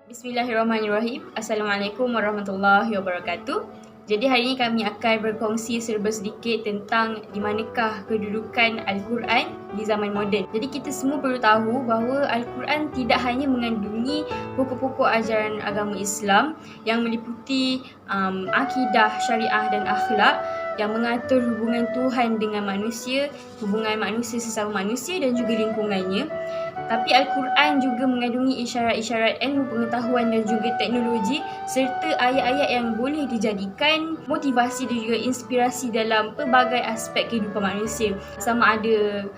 Bismillahirrahmanirrahim. Assalamualaikum warahmatullahi wabarakatuh. Jadi hari ini kami akan berkongsi serba sedikit tentang di manakah kedudukan Al-Quran di zaman moden. Jadi kita semua perlu tahu bahawa Al-Quran tidak hanya mengandungi pokok-pokok ajaran agama Islam yang meliputi akidah, syariah dan akhlak yang mengatur hubungan Tuhan dengan manusia, hubungan manusia sesama manusia dan juga lingkungannya. Tapi Al-Quran juga mengandungi isyarat-isyarat ilmu pengetahuan dan juga teknologi serta ayat-ayat yang boleh dijadikan motivasi dan juga inspirasi dalam pelbagai aspek kehidupan manusia. Sama ada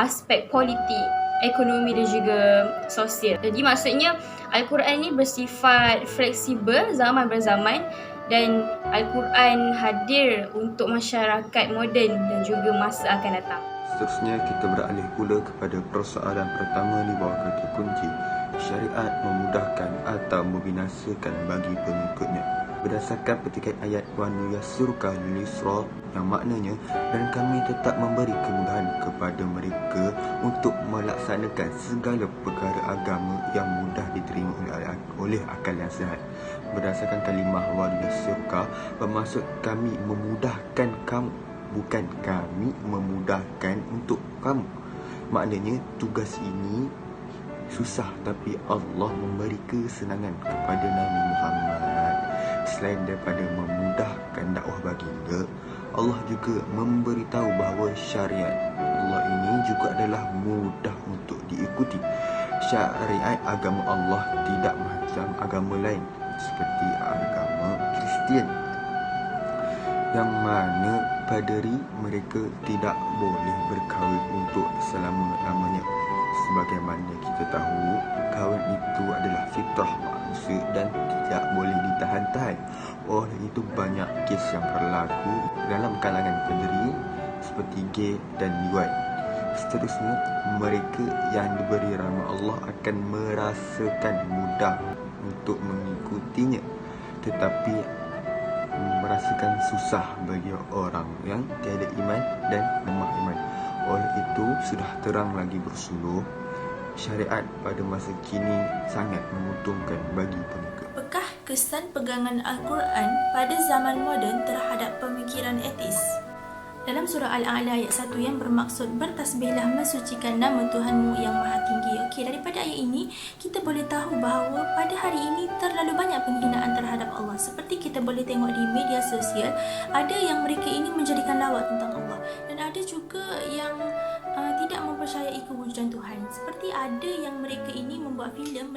aspek politik, ekonomi dan juga sosial. Jadi maksudnya Al-Quran ini bersifat fleksibel zaman berzaman dan Al-Quran hadir untuk masyarakat moden dan juga masa akan datang. Seterusnya kita beralih pula kepada persoalan pertama di bawah kata kunci. Syariat memudahkan atau membinasakan bagi pengikutnya. Berdasarkan petikan ayat wa nuyassiruka lil yusra yang maknanya dan kami tetap memberi kemudahan kepada mereka untuk melaksanakan segala perkara agama yang mudah diterima oleh akal yang sihat. Berdasarkan kalimah wa nuyassiruka bermaksud kami memudahkan kamu, bukan kami memudahkan untuk kamu. Maknanya tugas ini susah tapi Allah memberi kesenangan kepada Nabi Muhammad. Selain daripada memudahkan dakwah baginda, Allah juga memberitahu bahawa syariat Allah ini juga adalah mudah untuk diikuti. Syariat agama Allah tidak macam agama lain seperti agama Kristian yang mana paderi mereka tidak boleh berkahwin untuk selama-lamanya. Sebagaimana kita tahu, kahwin itu adalah fitrah manusia dan tidak boleh ditahan-tahan. Oleh itu banyak kes yang berlaku dalam kalangan paderi seperti gay dan liwat. Seterusnya, mereka yang diberi rahmat Allah akan merasakan mudah untuk mengikutinya, tetapi merasakan susah bagi orang yang tiada iman dan lemah iman. Oleh itu sudah terang lagi bersuluh, syariat pada masa kini sangat menguntungkan bagi pengikut. Apakah kesan pegangan Al-Quran pada zaman moden terhadap pemikiran etis? Dalam surah Al-A'la ayat 1 yang bermaksud bertasbihlah mensucikan nama Tuhanmu yang maha tinggi. Okey, daripada ayat ini kita boleh tahu bahawa pada hari ini terlalu banyak penghinaan terhadap Allah. Seperti kita boleh tengok di media sosial, ada yang mereka ini menjadikan lawak tentang Allah dan ada juga yang tidak mempercayai kewujudan Tuhan. Seperti ada yang mereka ini membuat filem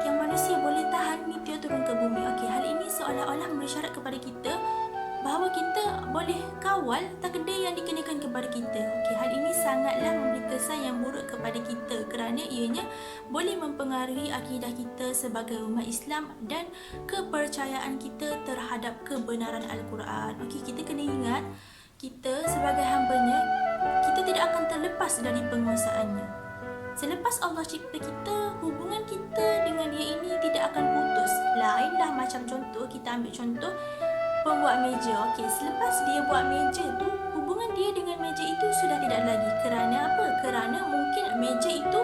yang manusia boleh tahan meteor turun ke bumi. Okey, hal ini seolah-olah bersyarat kepada kita bahawa kita boleh kawal takdir yang dikenakan kepada kita. Okey, hal ini sangatlah memberi kesan yang buruk kepada kita kerana ianya boleh mempengaruhi akidah kita sebagai umat Islam dan kepercayaan kita terhadap kebenaran Al-Quran. Okey, kita kena ingat, kita sebagai hambanya, kita tidak akan terlepas dari penguasaannya. Selepas Allah cipta kita, hubungan kita dengan dia ini tidak akan putus. Lainlah macam contoh, kita ambil contoh pembuat meja. Okey, selepas dia buat meja tu, hubungan dia dengan meja itu sudah tidak lagi. Kerana apa? Kerana mungkin meja itu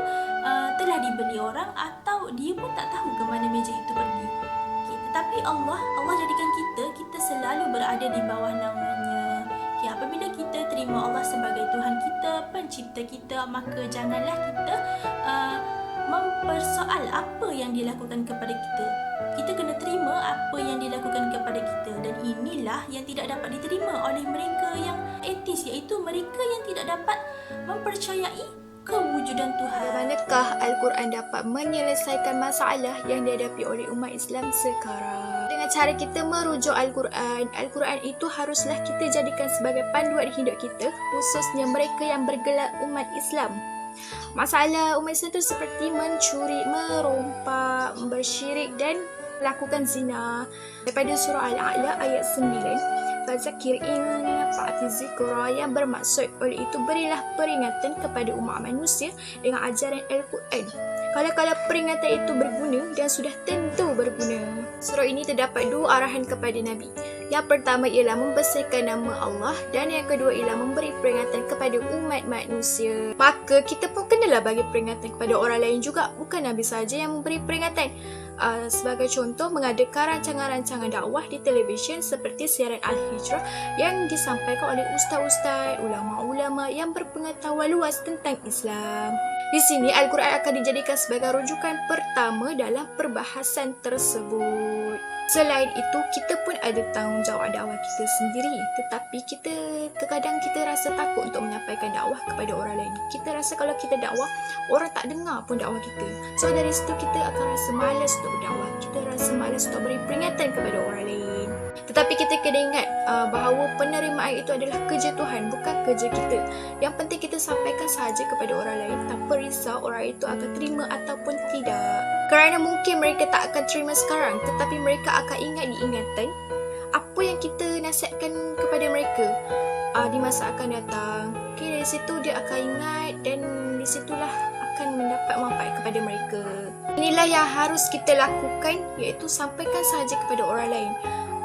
telah dibeli orang atau dia pun tak tahu ke mana meja itu pergi. Okey, tetapi Allah jadikan kita selalu berada di bawah naungannya. Okey, apabila kita terima Allah sebagai Tuhan kita, pencipta kita, maka janganlah kita mempersoal apa yang dilakukan kepada kita. Kita kena terima apa yang dilakukan kepada kita, dan inilah yang tidak dapat diterima oleh mereka yang etis, iaitu mereka yang tidak dapat mempercayai kewujudan Tuhan. Bagaimanakah Al-Quran dapat menyelesaikan masalah yang dihadapi oleh umat Islam sekarang? Dengan cara kita merujuk Al-Quran, Al-Quran itu haruslah kita jadikan sebagai panduan hidup kita, khususnya mereka yang bergelar umat Islam. Masalah umat Islam itu seperti mencuri, merompak, bersyirik dan melakukan zina. Daripada surah Al-A'la ayat 9, fazakir in nafa'ati zikra, yang bermaksud oleh itu berilah peringatan kepada umat manusia dengan ajaran Al-Quran. Kalau peringatan itu berguna dan sudah tentu berguna. Surah ini terdapat 2 arahan kepada Nabi. Yang pertama ialah membesarkan nama Allah dan yang kedua ialah memberi peringatan kepada umat manusia. Maka kita pun kenalah bagi peringatan kepada orang lain juga, bukan Nabi saja yang memberi peringatan. Sebagai contoh, mengadakan rancangan-rancangan dakwah di televisyen seperti siaran Al-Hijrah yang disampaikan oleh ustaz-ustaz, ulama-ulama yang berpengetahuan luas tentang Islam. Di sini Al-Quran akan dijadikan sebagai rujukan pertama dalam perbahasan tersebut. Selain itu, kita pun ada tanggungjawab dakwah kita sendiri. Tetapi terkadang kita rasa takut untuk menyampaikan dakwah kepada orang lain. Kita rasa kalau kita dakwah, orang tak dengar pun dakwah kita. So dari situ kita akan rasa malas untuk berdakwah. Kita rasa malas untuk beri peringatan kepada orang lain. Tetapi kita kena ingat bahawa penerimaan itu adalah kerja Tuhan, bukan kerja kita. Yang penting kita sampaikan sahaja kepada orang lain tanpa risau orang itu akan terima ataupun tidak. Kerana mungkin mereka tak akan terima sekarang, tetapi mereka akan ingat diingatan apa yang kita nasihatkan kepada mereka di masa akan datang. Okay, dari situ dia akan ingat dan di situlah akan mendapat manfaat kepada mereka. Inilah yang harus kita lakukan, iaitu sampaikan sahaja kepada orang lain.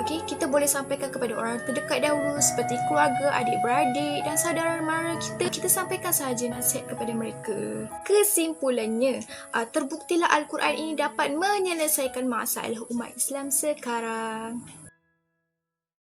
Okay, kita boleh sampaikan kepada orang terdekat dahulu seperti keluarga, adik-beradik dan saudara mara kita. Kita sampaikan sahaja nasihat kepada mereka. Kesimpulannya, terbuktilah Al-Quran ini dapat menyelesaikan masalah umat Islam sekarang.